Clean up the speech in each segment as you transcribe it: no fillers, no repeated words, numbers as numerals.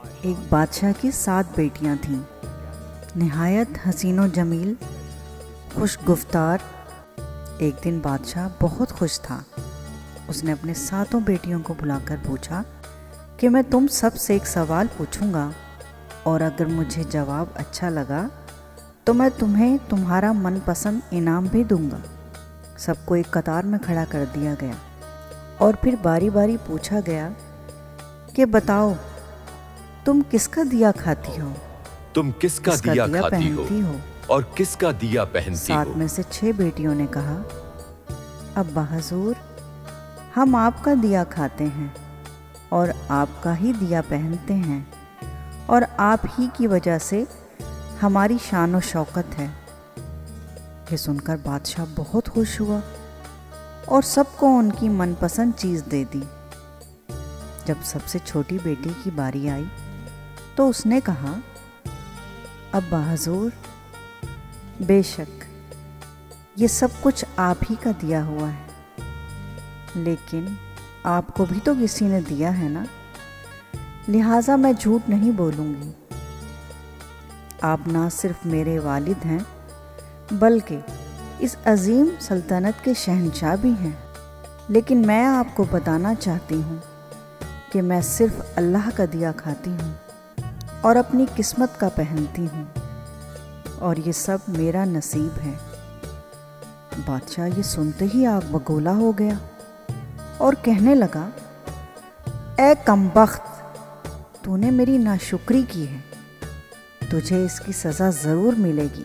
ایک بادشاہ کی 7 بیٹیاں تھیں، نہایت حسین و جمیل، خوش گفتار۔ ایک دن بادشاہ بہت خوش تھا۔ اس نے اپنے 7 بیٹیوں کو بلا کر پوچھا کہ میں تم سب سے ایک سوال پوچھوں گا، اور اگر مجھے جواب اچھا لگا تو میں تمہیں تمہارا من پسند انعام بھی دوں گا۔ سب کو ایک قطار میں کھڑا کر دیا گیا اور پھر باری باری پوچھا گیا کہ بتاؤ، تم کس کا دیا کھاتی ہو، تم کس کا دیا کھاتی پہنتی ہو؟ اور کس کا دیا پہنتی 7 ہو؟ میں سے 6 بیٹیوں نے کہا، ابا حضور، ہم آپ کا دیا کھاتے ہیں اور آپ کا ہی دیا پہنتے ہیں، اور آپ ہی کی وجہ سے ہماری شان و شوکت ہے۔ یہ سن کر بادشاہ بہت خوش ہوا اور سب کو ان کی من پسند چیز دے دی۔ جب سب سے چھوٹی بیٹی کی باری آئی تو اس نے کہا، ابا حضور، بے شک یہ سب کچھ آپ ہی کا دیا ہوا ہے، لیکن آپ کو بھی تو کسی نے دیا ہے نا، لہٰذا میں جھوٹ نہیں بولوں گی۔ آپ نہ صرف میرے والد ہیں بلکہ اس عظیم سلطنت کے شہنشاہ بھی ہیں، لیکن میں آپ کو بتانا چاہتی ہوں کہ میں صرف اللہ کا دیا کھاتی ہوں اور اپنی قسمت کا پہنتی ہوں، اور یہ سب میرا نصیب ہے۔ بادشاہ یہ سنتے ہی آگ بگولا ہو گیا اور کہنے لگا، اے کمبخت، تو نے میری ناشکری کی ہے، تجھے اس کی سزا ضرور ملے گی۔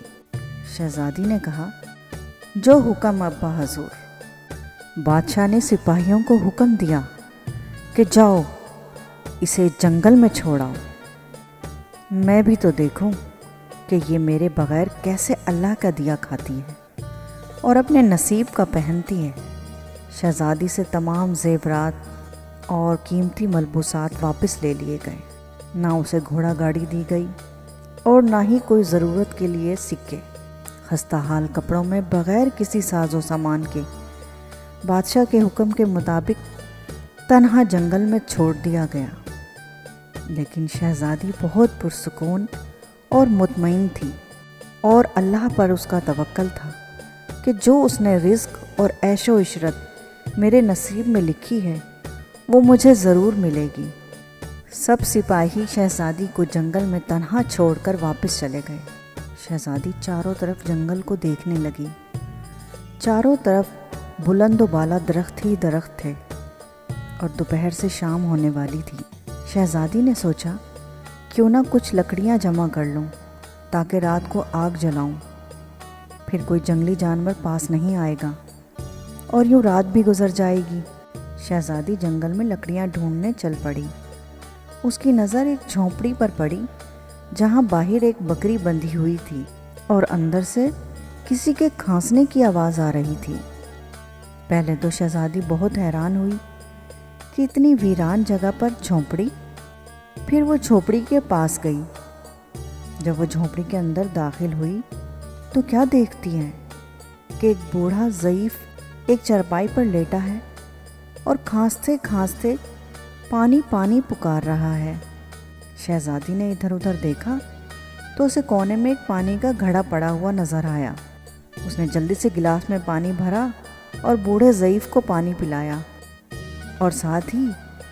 شہزادی نے کہا، جو حکم ابا حضور۔ بادشاہ نے سپاہیوں کو حکم دیا کہ جاؤ اسے جنگل میں چھوڑاؤ، میں بھی تو دیکھوں کہ یہ میرے بغیر کیسے اللہ کا دیا کھاتی ہے اور اپنے نصیب کا پہنتی ہے۔ شہزادی سے تمام زیورات اور قیمتی ملبوسات واپس لے لیے گئے، نہ اسے گھوڑا گاڑی دی گئی اور نہ ہی کوئی ضرورت کے لیے سکے۔ خستہ حال کپڑوں میں بغیر کسی ساز و سامان کے بادشاہ کے حکم کے مطابق تنہا جنگل میں چھوڑ دیا گیا۔ لیکن شہزادی بہت پرسکون اور مطمئن تھی، اور اللہ پر اس کا توکل تھا کہ جو اس نے رزق اور عیش و عشرت میرے نصیب میں لکھی ہے وہ مجھے ضرور ملے گی۔ سب سپاہی شہزادی کو جنگل میں تنہا چھوڑ کر واپس چلے گئے۔ شہزادی چاروں طرف جنگل کو دیکھنے لگی۔ چاروں طرف بلند و بالا درخت ہی درخت تھے، اور دوپہر سے شام ہونے والی تھی۔ شہزادی نے سوچا، کیوں نہ کچھ لکڑیاں جمع کر لوں تاکہ رات کو آگ جلاؤں، پھر کوئی جنگلی جانور پاس نہیں آئے گا اور یوں رات بھی گزر جائے گی۔ شہزادی جنگل میں لکڑیاں ڈھونڈنے چل پڑی۔ اس کی نظر ایک جھونپڑی پر پڑی جہاں باہر ایک بکری بندھی ہوئی تھی اور اندر سے کسی کے کھانسنے کی آواز آ رہی تھی۔ پہلے تو شہزادی بہت حیران ہوئی کہ اتنی ویران جگہ پر جھونپڑی۔ پھر وہ جھونپڑی کے پاس گئی۔ جب وہ جھونپڑی کے اندر داخل ہوئی تو کیا دیکھتی ہے کہ ایک بوڑھا ضعیف ایک چارپائی پر لیٹا ہے اور کھانستے کھانستے پانی پانی پکار رہا ہے۔ شہزادی نے ادھر ادھر دیکھا تو اسے کونے میں ایک پانی کا گھڑا پڑا ہوا نظر آیا۔ اس نے جلدی سے گلاس میں پانی بھرا اور بوڑھے ضعیف کو پانی پلایا، اور ساتھ ہی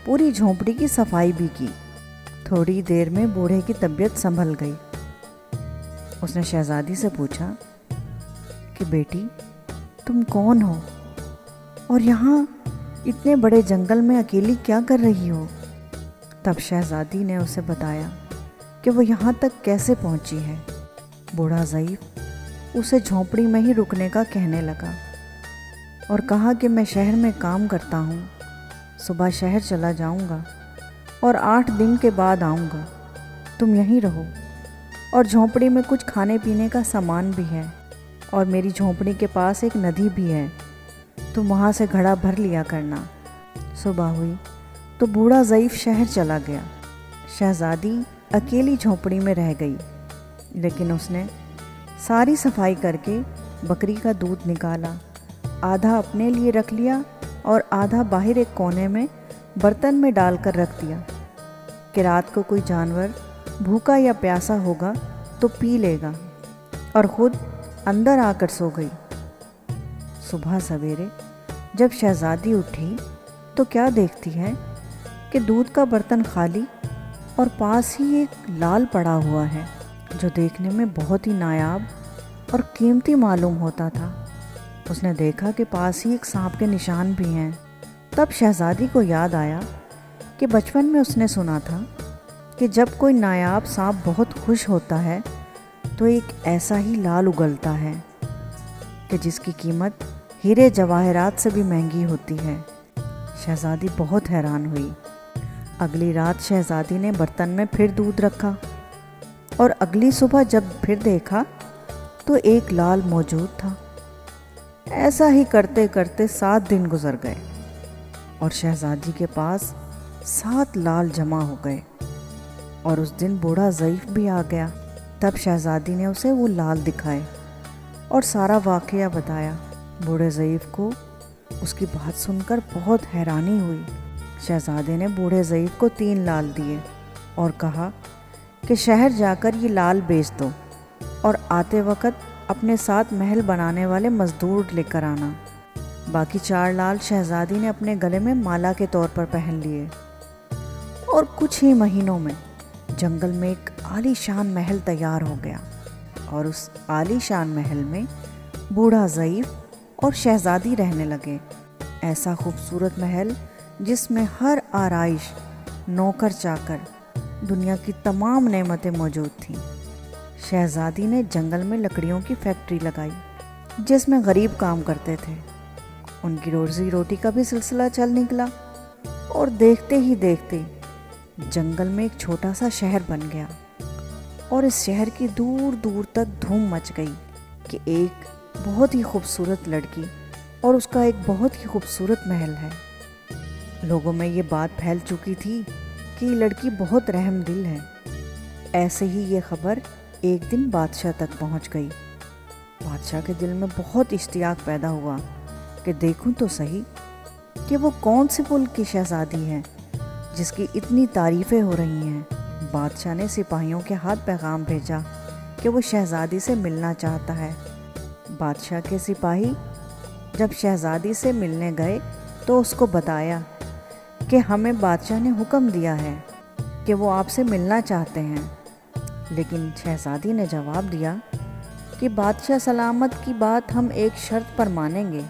پوری جھونپڑی کی صفائی بھی کی۔ تھوڑی دیر میں بوڑھے کی طبیعت سنبھل گئی۔ اس نے شہزادی سے پوچھا کہ بیٹی، تم کون ہو اور یہاں اتنے بڑے جنگل میں اکیلی کیا کر رہی ہو؟ تب شہزادی نے اسے بتایا کہ وہ یہاں تک کیسے پہنچی ہے۔ بوڑھا ضعیف اسے جھونپڑی میں ہی رکنے کا کہنے لگا اور کہا کہ میں شہر میں کام کرتا ہوں، صبح شہر چلا جاؤں گا اور 8 دن کے بعد آؤں گا۔ تم یہیں رہو، اور جھونپڑی میں کچھ کھانے پینے کا سامان بھی ہے، اور میری جھونپڑی کے پاس ایک ندی بھی ہے، تم وہاں سے گھڑا بھر لیا کرنا۔ صبح ہوئی تو بوڑھا ضعیف شہر چلا گیا۔ شہزادی اکیلی جھونپڑی میں رہ گئی، لیکن اس نے ساری صفائی کر کے بکری کا دودھ نکالا، آدھا اپنے لیے رکھ لیا اور آدھا باہر ایک کونے میں برتن میں ڈال کر رکھ دیا کہ رات کو کوئی جانور بھوکا یا پیاسا ہوگا تو پی لے گا، اور خود اندر آ کر سو گئی۔ صبح سویرے جب شہزادی اٹھی تو کیا دیکھتی ہے کہ دودھ کا برتن خالی اور پاس ہی ایک لال پڑا ہوا ہے، جو دیکھنے میں بہت ہی نایاب اور قیمتی معلوم ہوتا تھا۔ اس نے دیکھا کہ پاس ہی ایک سانپ کے نشان بھی ہیں۔ تب شہزادی کو یاد آیا کہ بچپن میں اس نے سنا تھا کہ جب کوئی نایاب سانپ بہت خوش ہوتا ہے تو ایک ایسا ہی لال اگلتا ہے کہ جس کی قیمت ہیرے جواہرات سے بھی مہنگی ہوتی ہے۔ شہزادی بہت حیران ہوئی۔ اگلی رات شہزادی نے برتن میں پھر دودھ رکھا، اور اگلی صبح جب پھر دیکھا تو ایک لال موجود تھا۔ ایسا ہی کرتے کرتے 7 دن گزر گئے، اور شہزادی کے پاس 7 لال جمع ہو گئے، اور اس دن بوڑھا ضعیف بھی آ گیا۔ تب شہزادی نے اسے وہ لال دکھائے اور سارا واقعہ بتایا۔ بوڑھے ضعیف کو اس کی بات سن کر بہت حیرانی ہوئی۔ شہزادے نے بوڑھے ضعیف کو 3 لال دیے اور کہا کہ شہر جا کر یہ لال بیچ دو، اور آتے وقت اپنے ساتھ محل بنانے والے مزدور لے کر آنا۔ باقی 4 لال شہزادی نے اپنے گلے میں مالا کے طور پر پہن لیے، اور کچھ ہی مہینوں میں جنگل میں ایک عالی شان محل تیار ہو گیا، اور اس عالی شان محل میں بوڑھا ضعیف اور شہزادی رہنے لگے۔ ایسا خوبصورت محل جس میں ہر آرائش، نوکر چاکر، دنیا کی تمام نعمتیں موجود تھیں۔ شہزادی نے جنگل میں لکڑیوں کی فیکٹری لگائی جس میں غریب کام کرتے تھے۔ ان کی روزی روٹی کا بھی سلسلہ چل نکلا، اور دیکھتے ہی دیکھتے جنگل میں ایک چھوٹا سا شہر بن گیا، اور اس شہر کی دور دور تک دھوم مچ گئی کہ ایک بہت ہی خوبصورت لڑکی اور اس کا ایک بہت ہی خوبصورت محل ہے۔ لوگوں میں یہ بات پھیل چکی تھی کہ یہ لڑکی بہت رحم دل ہے۔ ایسے ہی یہ خبر ایک دن بادشاہ تک پہنچ گئی۔ بادشاہ کے دل میں بہت اشتیاق پیدا ہوا کہ دیکھوں تو صحیح کہ وہ کون سے ملک کی شہزادی ہے جس کی اتنی تعریفیں ہو رہی ہیں۔ بادشاہ نے سپاہیوں کے ہاتھ پیغام بھیجا کہ وہ شہزادی سے ملنا چاہتا ہے۔ بادشاہ کے سپاہی جب شہزادی سے ملنے گئے تو اس کو بتایا کہ ہمیں بادشاہ نے حکم دیا ہے کہ وہ آپ سے ملنا چاہتے ہیں۔ لیکن شہزادی نے جواب دیا کہ بادشاہ سلامت کی بات ہم ایک شرط پر مانیں گے،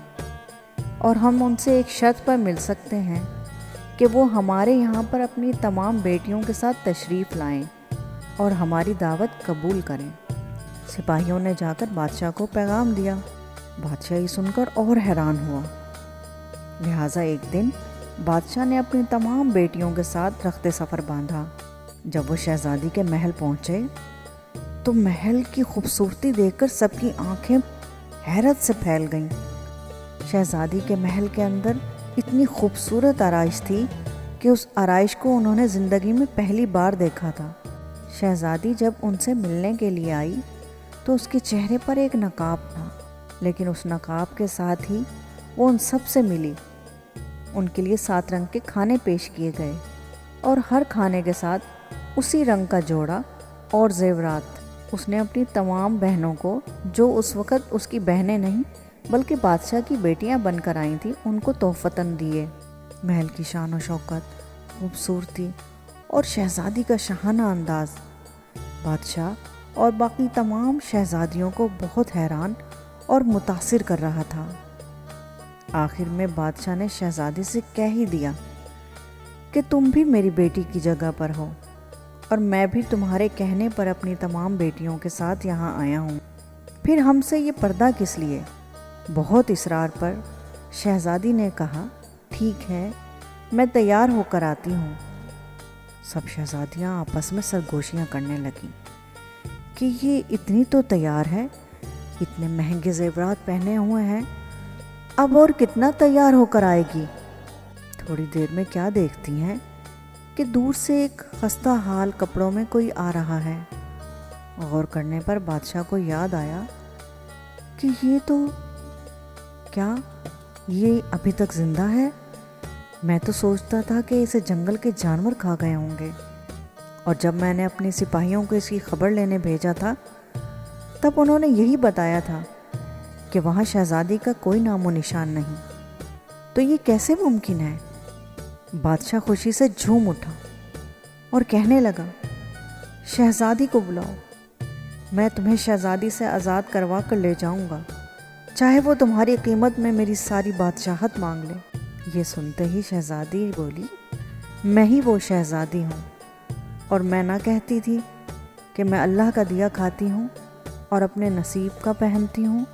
اور ہم ان سے ایک شرط پر مل سکتے ہیں کہ وہ ہمارے یہاں پر اپنی تمام بیٹیوں کے ساتھ تشریف لائیں اور ہماری دعوت قبول کریں۔ سپاہیوں نے جا کر بادشاہ کو پیغام دیا۔ بادشاہ یہ سن کر اور حیران ہوا۔ لہٰذا ایک دن بادشاہ نے اپنی تمام بیٹیوں کے ساتھ رخت سفر باندھا۔ جب وہ شہزادی کے محل پہنچے تو محل کی خوبصورتی دیکھ کر سب کی آنکھیں حیرت سے پھیل گئیں۔ شہزادی کے محل کے اندر اتنی خوبصورت آرائش تھی کہ اس آرائش کو انہوں نے زندگی میں پہلی بار دیکھا تھا۔ شہزادی جب ان سے ملنے کے لیے آئی تو اس کے چہرے پر ایک نقاب تھا، لیکن اس نقاب کے ساتھ ہی وہ ان سب سے ملی۔ ان کے لیے 7 رنگ کے کھانے پیش کیے گئے، اور ہر کھانے کے ساتھ اسی رنگ کا جوڑا اور زیورات اس نے اپنی تمام بہنوں کو، جو اس وقت اس کی بہنیں نہیں بلکہ بادشاہ کی بیٹیاں بن کر آئی تھیں، ان کو تحفتاً دیے۔ محل کی شان و شوکت، خوبصورتی اور شہزادی کا شاہانہ انداز بادشاہ اور باقی تمام شہزادیوں کو بہت حیران اور متاثر کر رہا تھا۔ آخر میں بادشاہ نے شہزادی سے کہہ ہی دیا کہ تم بھی میری بیٹی کی جگہ پر ہو، اور میں بھی تمہارے کہنے پر اپنی تمام بیٹیوں کے ساتھ یہاں آیا ہوں، پھر ہم سے یہ پردہ کس لیے؟ بہت اصرار پر شہزادی نے کہا، ٹھیک ہے، میں تیار ہو کر آتی ہوں۔ سب شہزادیاں آپس میں سرگوشیاں کرنے لگیں کہ یہ اتنی تو تیار ہے، اتنے مہنگے زیورات پہنے ہوئے ہیں، اب اور کتنا تیار ہو کر آئے گی؟ تھوڑی دیر میں کیا دیکھتی ہیں کہ دور سے ایک خستہ حال کپڑوں میں کوئی آ رہا ہے۔ غور کرنے پر بادشاہ کو یاد آیا کہ یہ تو کیا یہ ابھی تک زندہ ہے؟ میں تو سوچتا تھا کہ اسے جنگل کے جانور کھا گئے ہوں گے۔ اور جب میں نے اپنے سپاہیوں کو اس کی خبر لینے بھیجا تھا تب انہوں نے یہی بتایا تھا کہ وہاں شہزادی کا کوئی نام و نشان نہیں۔ تو یہ کیسے ممکن ہے؟ بادشاہ خوشی سے جھوم اٹھا اور کہنے لگا، شہزادی کو بلاؤ، میں تمہیں شہزادی سے آزاد کروا کر لے جاؤں گا، چاہے وہ تمہاری قیمت میں میری ساری بادشاہت مانگ لے۔ یہ سنتے ہی شہزادی بولی، میں ہی وہ شہزادی ہوں، اور میں نہ کہتی تھی کہ میں اللہ کا دیا کھاتی ہوں اور اپنے نصیب کا پہنتی ہوں؟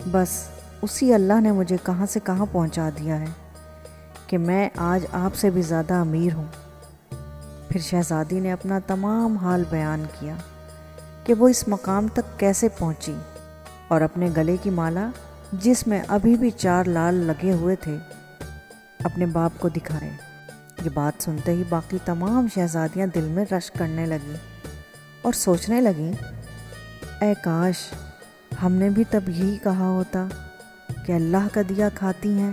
بس اسی اللہ نے مجھے کہاں سے کہاں پہنچا دیا ہے کہ میں آج آپ سے بھی زیادہ امیر ہوں۔ پھر شہزادی نے اپنا تمام حال بیان کیا کہ وہ اس مقام تک کیسے پہنچی، اور اپنے گلے کی مالا جس میں ابھی بھی 4 لال لگے ہوئے تھے اپنے باپ کو دکھائے۔ یہ بات سنتے ہی باقی تمام شہزادیاں دل میں رشک کرنے لگیں اور سوچنے لگیں، اے کاش ہم نے بھی تب یہی کہا ہوتا کہ اللہ کا دیا کھاتی ہیں